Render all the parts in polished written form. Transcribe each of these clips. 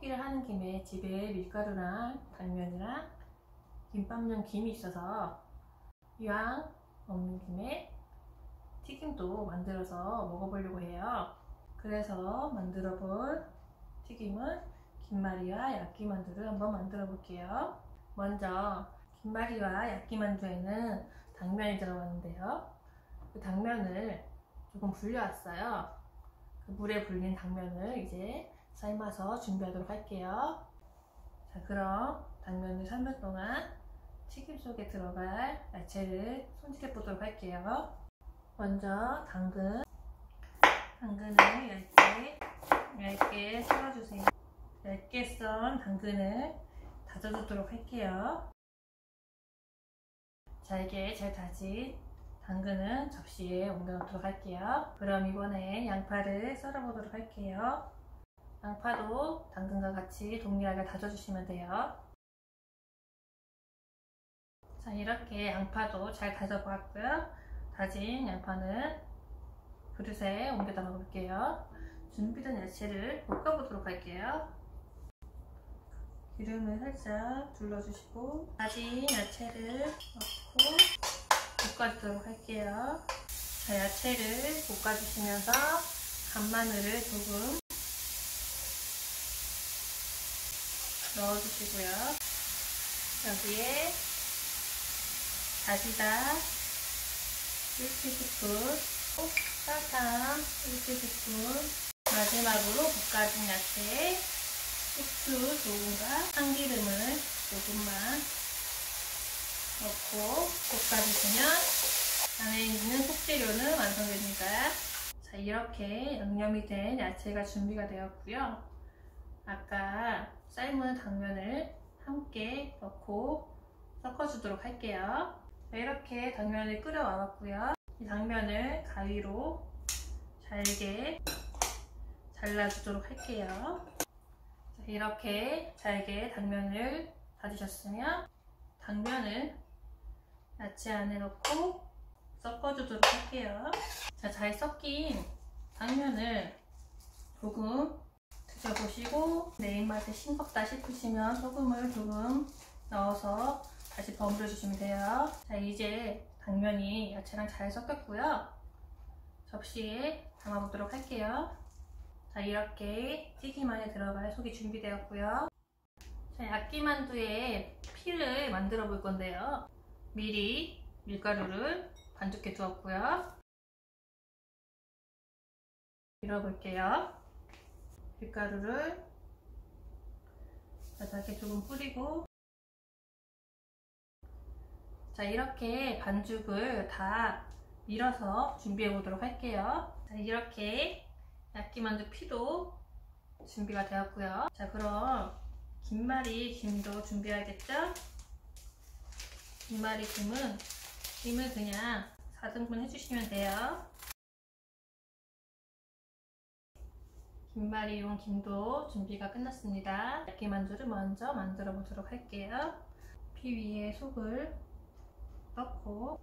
떡볶이를 하는 김에 집에 밀가루랑 당면이랑 김밥용 김이 있어서 이왕 없는 김에 튀김도 만들어서 먹어보려고 해요. 그래서 만들어 볼 튀김은 김말이와 야끼만두를 한번 만들어 볼게요. 먼저 김말이와 야끼만두에는 당면이 들어가는데요. 그 당면을 조금 불려왔어요. 그 물에 불린 당면을 이제 삶아서 준비하도록 할게요. 자, 그럼 당면을 삶을 동안 튀김 속에 들어갈 야채를 손질해 보도록 할게요. 먼저 당근을 얇게 썰어주세요. 얇게 썬 당근을 다져주도록 할게요. 잘게 잘 다진 당근은 접시에 옮겨 놓도록 할게요. 그럼 이번에 양파를 썰어 보도록 할게요. 양파도 당근과 같이 동일하게 다져주시면 돼요. 자, 이렇게 양파도 잘 다져보았고요. 다진 양파는 그릇에 옮겨 담아 볼게요. 준비된 야채를 볶아보도록 할게요. 기름을 살짝 둘러주시고 다진 야채를 넣고 볶아주도록 할게요. 자, 야채를 볶아주시면서 간마늘을 조금 넣어주시고요. 여기에 다시다 1티스푼, 설탕 1티스푼, 마지막으로 볶아준 야채에 후추 조금과 참기름을 조금만 넣고 볶아주시면 안에 있는 속재료는 완성됩니다. 자, 이렇게 양념이 된 야채가 준비가 되었고요. 아까 삶은 당면을 함께 넣고 섞어주도록 할게요. 자, 이렇게 당면을 끓여와 봤고요. 이 당면을 가위로 잘게 잘라주도록 할게요. 자, 이렇게 잘게 당면을 다지셨으면 당면을 야채 안에 넣고 섞어주도록 할게요. 자, 잘 섞인 당면을 조금 드셔보시고 내 입맛에 싱겁다 싶으시면 소금을 조금 넣어서 다시 버무려 주시면 돼요. 자, 이제 당면이 야채랑 잘 섞였고요. 접시에 담아보도록 할게요. 자, 이렇게 튀김 안에 들어갈 속이 준비되었고요. 자, 야끼만두의 피를 만들어 볼 건데요. 미리 밀가루를 반죽해 두었고요. 밀어볼게요. 밀가루를 바닥에 조금 뿌리고, 자, 이렇게 반죽을 다 밀어서 준비해 보도록 할게요. 자, 이렇게 야끼만두 피도 준비가 되었고요. 자, 그럼 김말이 김도 준비해야겠죠? 김말이 김을 그냥 4등분 해주시면 돼요. 김말이용 김도 준비가 끝났습니다. 야끼만두를 먼저 만들어 보도록 할게요. 피 위에 속을 넣고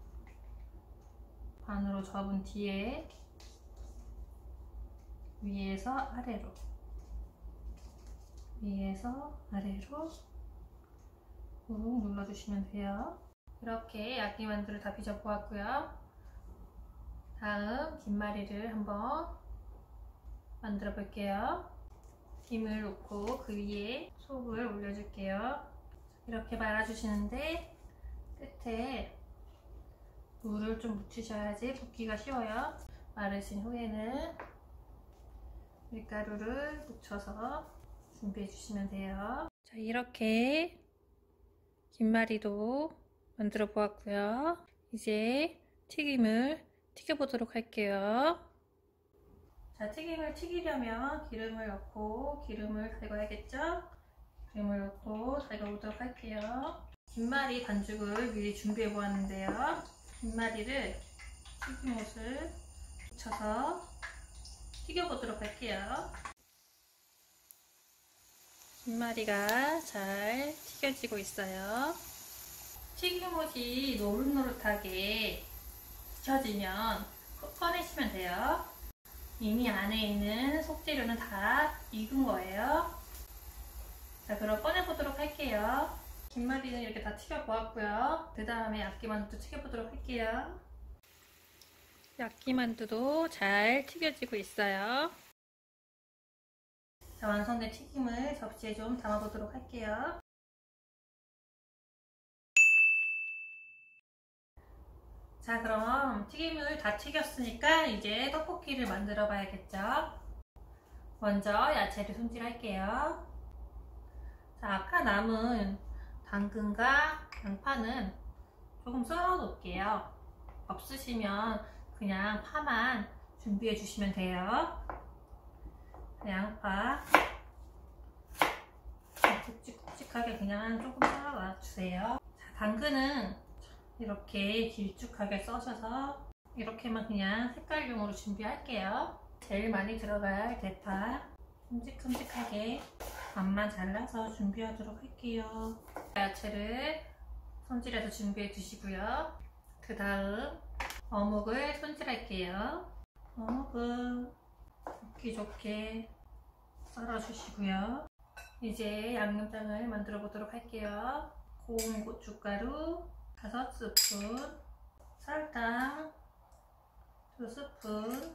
반으로 접은 뒤에 위에서 아래로 꾹 눌러주시면 돼요. 이렇게 야끼만두를 다 빚어보았고요. 다음 김말이를 한번 만들어 볼게요. 김을 놓고 그 위에 속을 올려줄게요. 이렇게 말아주시는데 끝에 물을 좀 묻히셔야지 붓기가 쉬워요. 마르신 후에는 밀가루를 묻혀서 준비해 주시면 돼요. 자, 이렇게 김말이도 만들어 보았고요. 이제 튀김을 튀겨 보도록 할게요. 자, 튀김을 튀기려면 기름을 넣고 기름을 달궈야겠죠? 기름을 넣고 달궈보도록 할게요. 김말이 반죽을 미리 준비해 보았는데요. 김말이를 튀김옷을 붙여서 튀겨보도록 할게요. 김말이가 잘 튀겨지고 있어요. 튀김옷이 노릇노릇하게 튀겨지면 꺼내시면 돼요. 이미 안에 있는 속재료는 다 익은 거예요. 할게요. 김말이는 이렇게 다 튀겨 보았고요. 그 다음에 야끼만두 튀겨보도록 할게요. 야끼만두도 잘 튀겨지고 있어요. 자, 완성된 튀김을 접시에 좀 담아보도록 할게요. 자, 그럼 튀김을 다 튀겼으니까 이제 떡볶이를 만들어 봐야겠죠. 먼저 야채를 손질할게요. 자, 아까 남은 당근과 양파는 조금 썰어 놓을게요. 없으시면 그냥 파만 준비해 주시면 돼요. 양파 굵직굵직하게 그냥 조금 썰어 놔주세요. 자, 당근은 이렇게 길쭉하게 써셔서 이렇게만 그냥 색깔용으로 준비할게요. 제일 많이 들어갈 대파 큼직큼직하게 반만 잘라서 준비하도록 할게요. 야채를 손질해서 준비해 주시고요. 그 다음 어묵을 손질할게요. 어묵은 먹기 좋게 썰어 주시고요. 이제 양념장을 만들어 보도록 할게요. 고운 고춧가루 5스푼, 설탕 2스푼,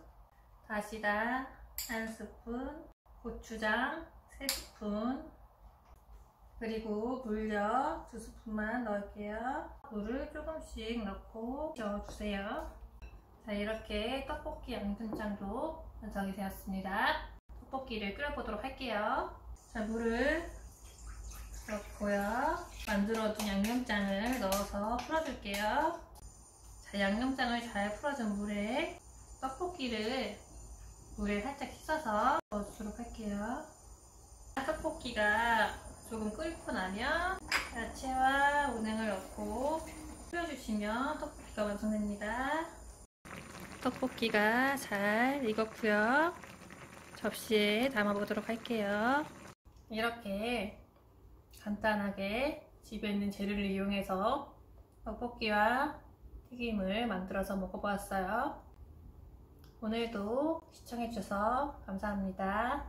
다시다 1스푼, 고추장 3스푼, 그리고 물엿 2스푼만 넣을게요. 물을 조금씩 넣고 저어주세요. 자, 이렇게 떡볶이 양념장도 완성이 되었습니다. 떡볶이를 끓여보도록 할게요. 자, 물을 넣고요. 만들어둔 양념장을 넣어서 풀어줄게요. 자, 양념장을 잘 풀어준 물에 떡볶이를 물에 살짝 씻어서 넣어주도록 할게요. 떡볶이가 조금 끓고 나면 야채와 우냉을 넣고 끓여주시면 떡볶이가 완성됩니다. 떡볶이가 잘 익었고요. 접시에 담아보도록 할게요. 이렇게 간단하게 집에 있는 재료를 이용해서 떡볶이와 튀김을 만들어서 먹어보았어요. 오늘도 시청해주셔서 감사합니다.